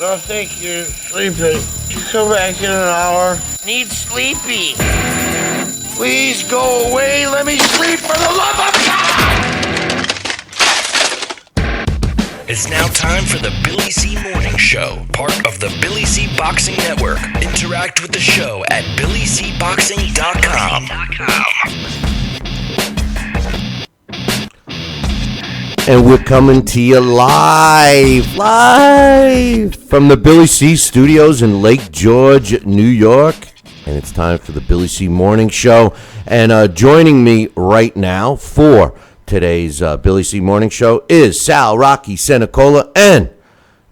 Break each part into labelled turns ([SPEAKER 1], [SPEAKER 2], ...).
[SPEAKER 1] No, thank you. Sleepy. Come back in an hour.
[SPEAKER 2] Need sleepy.
[SPEAKER 1] Please go away. Let me sleep for the love of God!
[SPEAKER 3] It's now time for the Billy C. Morning Show, part of the Billy C. Boxing Network. Interact with the show at BillyCBoxing.com.
[SPEAKER 4] And we're coming to you live from the Billy C. Studios in Lake George, New York. And it's time for the Billy C. Morning Show. And joining me right now for today's Billy C. Morning Show is Sal Rocky Senecola and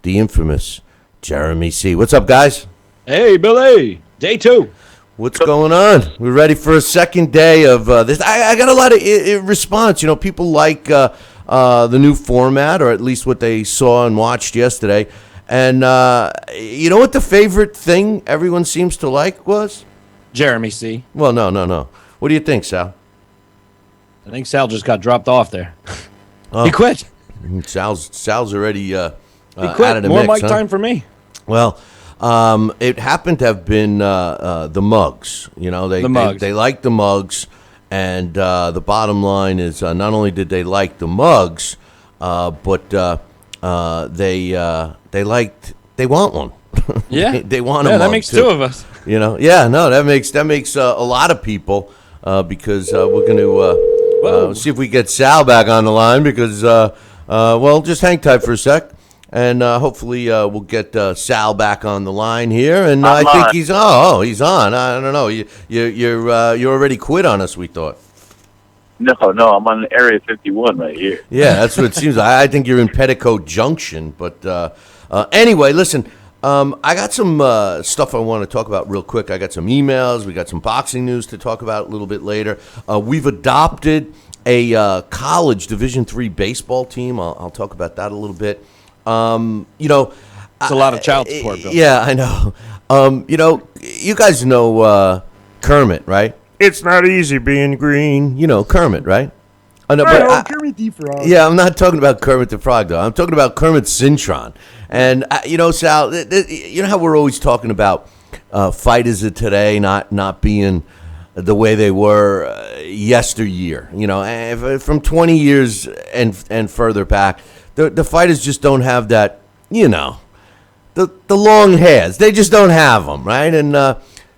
[SPEAKER 4] the infamous Jeremy C. What's up, guys?
[SPEAKER 5] Hey, Billy. Day 2.
[SPEAKER 4] What's going on? We're ready for a second day of this. I got a lot of response. You know, people like the new format, or at least what they saw and watched yesterday. And you know what the favorite thing everyone seems to like was?
[SPEAKER 5] Jeremy C.
[SPEAKER 4] Well, no. What do you think, Sal?
[SPEAKER 5] I think Sal just got dropped off there.
[SPEAKER 4] Oh.
[SPEAKER 5] He quit.
[SPEAKER 4] Sal's already
[SPEAKER 5] He
[SPEAKER 4] out
[SPEAKER 5] quit.
[SPEAKER 4] of the
[SPEAKER 5] More
[SPEAKER 4] mix,
[SPEAKER 5] mic time for me.
[SPEAKER 4] Well, it happened to have been the mugs. You know, they like the mugs, and the bottom line is not only did they like the mugs, but they want one.
[SPEAKER 5] Yeah,
[SPEAKER 4] they want a
[SPEAKER 5] yeah.
[SPEAKER 4] mug
[SPEAKER 5] That makes
[SPEAKER 4] too.
[SPEAKER 5] two of us.
[SPEAKER 4] You know, yeah, no, that makes a lot of people because we're going to see if we get Sal back on the line because well, just hang tight for a sec. And hopefully we'll get Sal back on the line here, and I think he's he's on. I don't know. You already quit on us, we thought.
[SPEAKER 6] No, I'm on Area 51 right here.
[SPEAKER 4] Yeah, that's what it seems like. I think you're in Petticoat Junction, but anyway, listen. I got some stuff I want to talk about real quick. I got some emails. We got some boxing news to talk about a little bit later. We've adopted a college Division III baseball team. I'll talk about that a little bit. You know,
[SPEAKER 5] it's a lot of child support, Bill.
[SPEAKER 4] Yeah, I know. You know, you guys know Kermit, right? It's not easy being green. You know Kermit, right?
[SPEAKER 7] Kermit the Frog.
[SPEAKER 4] Yeah, I'm not talking about Kermit the Frog, though. I'm talking about Kermit Cintron. And, you know, Sal, you know how we're always talking about fighters of today not being the way they were yesteryear. You know, from 20 years and further back, the fighters just don't have that, you know, the long hairs. They just don't have them, right? And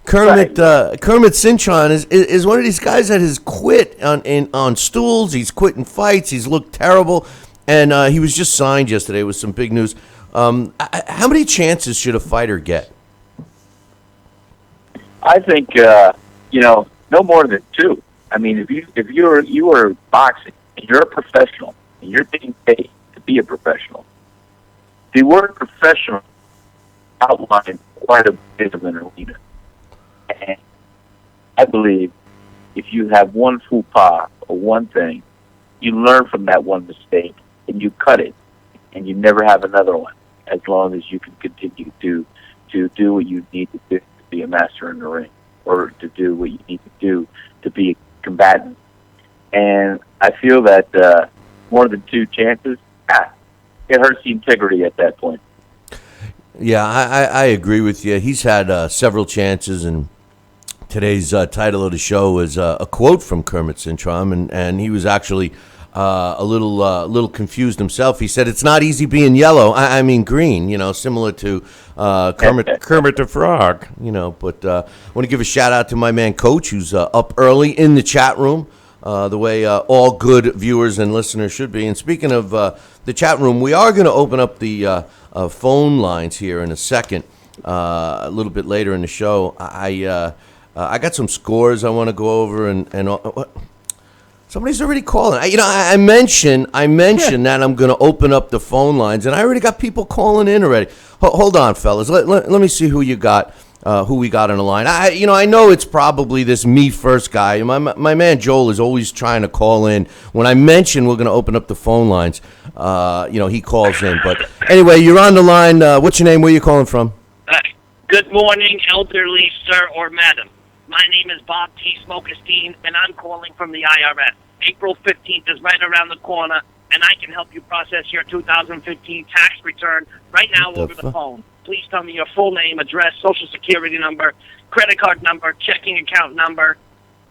[SPEAKER 4] Kermit Cintron is one of these guys that has quit on stools. He's quit in fights. He's looked terrible, and he was just signed yesterday with some big news. How many chances should a fighter get?
[SPEAKER 6] I think you know, no more than 2. I mean, if you are boxing and you're a professional and you're being paid to be a professional, the word professional outlines quite a bit of an arena. And I believe if you have one faux pas or one thing, you learn from that one mistake and you cut it, and you never have another one, as long as you can continue to do what you need to do to be a master in the ring, or to do what you need to do to be a combatant. And I feel that more than 2 chances, it hurts the integrity at that point.
[SPEAKER 4] Yeah, I agree with you. He's had several chances, and today's title of the show is a quote from Kermit Cintron, and he was actually a little confused himself. He said, "It's not easy being yellow. I mean green." You know, similar to Kermit the Frog. You know, but I want to give a shout out to my man Coach, who's up early in the chat room, the way all good viewers and listeners should be. And speaking of the chat room, we are going to open up the phone lines here in a second, a little bit later in the show. I got some scores I want to go over, and what? Somebody's already calling. You know, I mentioned that I'm going to open up the phone lines, and I already got people calling in already. Hold on, fellas. Let me see who you got, who we got on the line. I know it's probably this me first guy. My man Joel is always trying to call in. When I mention we're going to open up the phone lines, you know, he calls in. But anyway, you're on the line. What's your name? Where are you calling from?
[SPEAKER 2] Good morning, elderly sir or madam. My name is Bob T. Smokestein, and I'm calling from the IRS. April 15th is right around the corner, and I can help you process your 2015 tax return right now over the phone. please tell me your full name, address, social security number, credit card number, checking account number,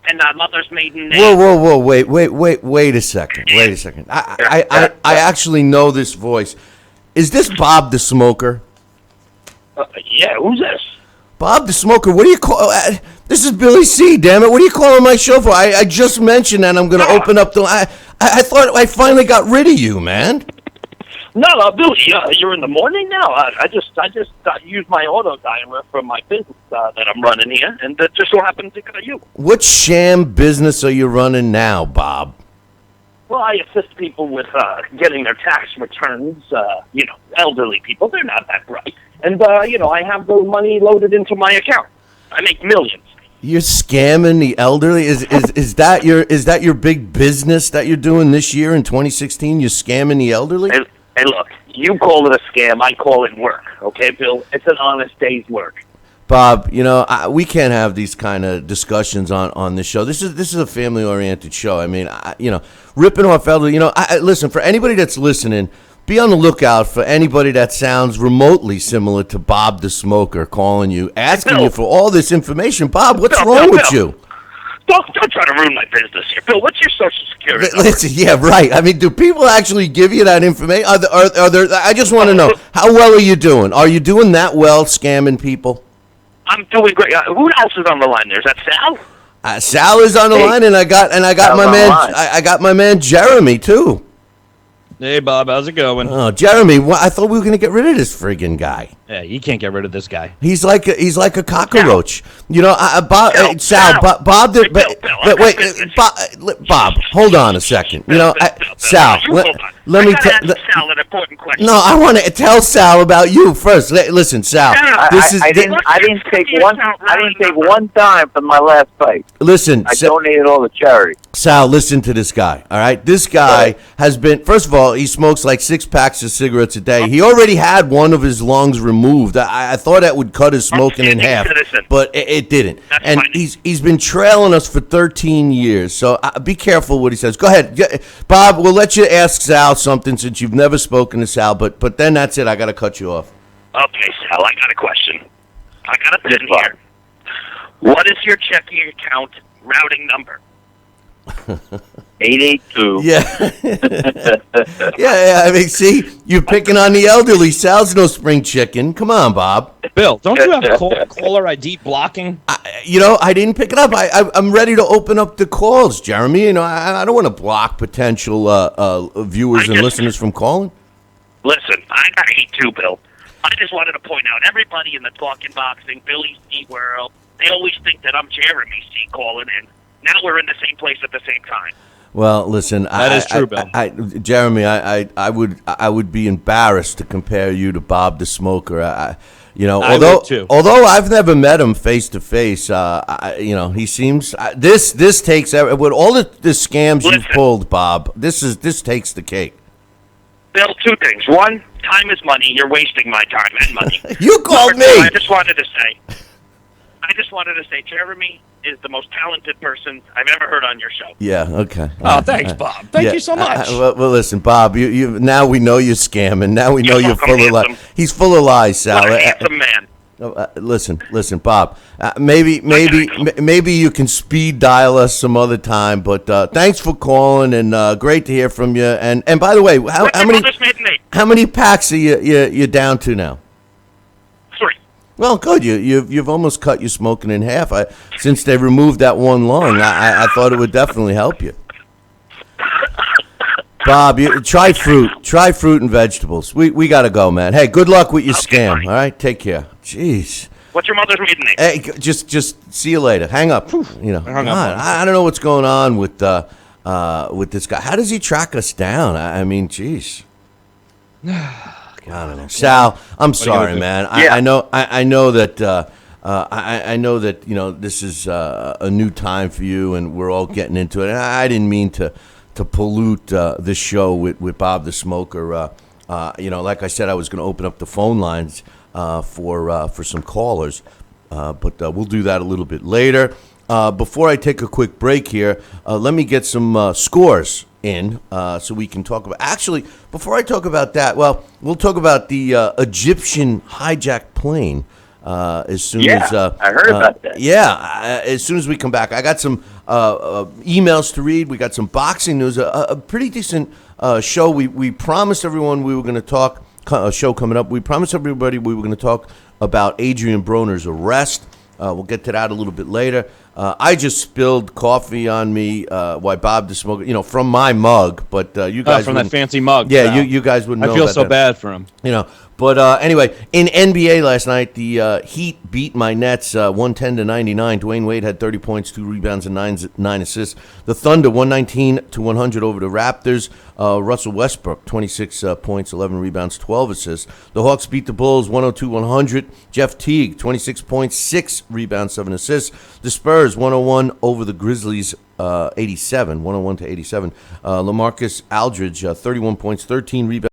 [SPEAKER 2] and mother's maiden name.
[SPEAKER 4] Whoa, wait a second. I actually know this voice. Is this Bob the Smoker?
[SPEAKER 2] Yeah, who's this?
[SPEAKER 4] Bob the Smoker, what do you call... this is Billy C, damn it. What are you calling my show for? I just mentioned that I'm going to open up the... I thought I finally got rid of you, man.
[SPEAKER 2] No, Billy, you're in the morning now. I just used my auto dialer from my business that I'm running here, and that just so happened to cut you.
[SPEAKER 4] What sham business are you running now, Bob?
[SPEAKER 2] Well, I assist people with getting their tax returns, elderly people. They're not that bright. And, I have the money loaded into my account. I make millions.
[SPEAKER 4] You're scamming the elderly? Is that your big business that you're doing this year in 2016? You're scamming the elderly?
[SPEAKER 2] Hey, look, you call it a scam, I call it work, okay, Bill? It's an honest day's work.
[SPEAKER 4] Bob, we can't have these kind of discussions on this show. This is a family-oriented show. I mean, ripping off elderly, listen, for anybody that's listening, be on the lookout for anybody that sounds remotely similar to Bob the Smoker calling you, asking you for all this information. Bob, what's wrong with you?
[SPEAKER 2] Don't try to ruin my business here. Bill, what's your social security number?
[SPEAKER 4] Listen, yeah, right. I mean, do people actually give you that information? Are there, I just want to know, how well are you doing? Are you doing that well scamming people?
[SPEAKER 2] I'm doing great. Who else is on the line there? Is that Sal?
[SPEAKER 4] Sal is on the line, and I got my man Jeremy too.
[SPEAKER 5] Hey, Bob, how's it going?
[SPEAKER 4] Oh, Jeremy, I thought we were going to get rid of this friggin' guy.
[SPEAKER 5] Yeah, you can't get rid of this guy.
[SPEAKER 4] He's like a cockroach. Bob, Bob, Bob, hold on a second. Sal, let me tell
[SPEAKER 2] Sal an important question.
[SPEAKER 4] No, I want to tell Sal about you first. Listen, Sal,
[SPEAKER 6] I didn't take one dime from my last fight.
[SPEAKER 4] Listen,
[SPEAKER 6] I donated all the charity.
[SPEAKER 4] Sal, listen to this guy, all right? This guy has been, first of all, he smokes like 6 packs of cigarettes a day. He already had one of his lungs removed. I thought that would cut his smoking in half, but it didn't. And he's been trailing us for 13 years, so be careful what he says. Go ahead. Bob, we'll let you ask Sal something since you've never spoken to Sal, but then that's it. I got to cut you off.
[SPEAKER 2] Okay, Sal, I got a question. I got a pen here. What is your checking account routing number?
[SPEAKER 6] 882.
[SPEAKER 4] Yeah. yeah. I mean, see, you're picking on the elderly. Sal's no spring chicken. Come on, Bob.
[SPEAKER 5] Bill, don't you have caller ID blocking?
[SPEAKER 4] I didn't pick it up. I'm ready to open up the calls, Jeremy. I don't want to block potential viewers and listeners from calling.
[SPEAKER 2] Listen, I got hate too, Bill. I just wanted to point out, everybody in the Talking Boxing, Billy C world, they always think that I'm Jeremy C calling in. Now we're in the same place at the same time.
[SPEAKER 4] Well, listen,
[SPEAKER 5] that is true, Bill.
[SPEAKER 4] Jeremy, I would be embarrassed to compare you to Bob the Smoker. Although I've never met him face to face, he seems this takes with all the scams you've pulled, Bob. This takes the cake.
[SPEAKER 2] Bill, 2 things. 1, time is money. You're wasting my time and money.
[SPEAKER 4] You called me.
[SPEAKER 2] 2, I just wanted to say, Jeremy is the most talented person I've ever heard on your show.
[SPEAKER 4] Yeah, okay.
[SPEAKER 5] Oh, thanks, Bob. Thank you so much.
[SPEAKER 4] Well, listen, Bob, you now we know you're scamming. Now we know you're full of lies. He's full of lies, Sal.
[SPEAKER 2] What a handsome man.
[SPEAKER 4] Listen, Bob. Maybe you can speed dial us some other time. But thanks for calling, and great to hear from you. And by the way, how many packs are you down to now?
[SPEAKER 2] 3.
[SPEAKER 4] Well, good. You've almost cut your smoking in half. Since they removed that one lung, I thought it would definitely help you. Bob, try fruit and vegetables. We got to go, man. Hey, good luck with your scam.
[SPEAKER 2] Fine.
[SPEAKER 4] All right, take care. Jeez.
[SPEAKER 2] What's your mother's maiden name?
[SPEAKER 4] Hey, just see you later. Hang up. I don't know what's going on with this guy. How does he track us down? I mean, jeez. I don't know. Sal, I'm sorry, man. I know that. I know that this is a new time for you, and we're all getting into it. And I didn't mean to pollute this show with Bob the Smoker. Like I said, I was going to open up the phone lines for some callers, but we'll do that a little bit later. before I take a quick break here, let me get some scores in so we can talk about. Actually, before I talk about that, well, we'll talk about the Egyptian hijacked plane. As soon as
[SPEAKER 6] I heard about that.
[SPEAKER 4] As soon as we come back, I got some emails to read. We got some boxing news. A pretty decent show. We promised everyone we were going to talk. A show coming up. We promised everybody we were going to talk about Adrian Broner's arrest. We'll get to that a little bit later. I just spilled coffee on me while Bob the Smoker, from my mug, but you guys
[SPEAKER 5] from that fancy mug.
[SPEAKER 4] Yeah, you guys wouldn't know.
[SPEAKER 5] I feel
[SPEAKER 4] about
[SPEAKER 5] so
[SPEAKER 4] that.
[SPEAKER 5] bad for him.
[SPEAKER 4] But anyway, in NBA last night, the Heat beat my Nets 110-99. Dwayne Wade had 30 points, 2 rebounds, and 9 assists. The Thunder 119-100 over the Raptors. Russell Westbrook 26 points, 11 rebounds, 12 assists. The Hawks beat the Bulls 102-100. Jeff Teague 26 points, 6 rebounds, 7 assists. The Spurs 101 over the Grizzlies. 101-87. LaMarcus Aldridge 31 points, 13 rebounds.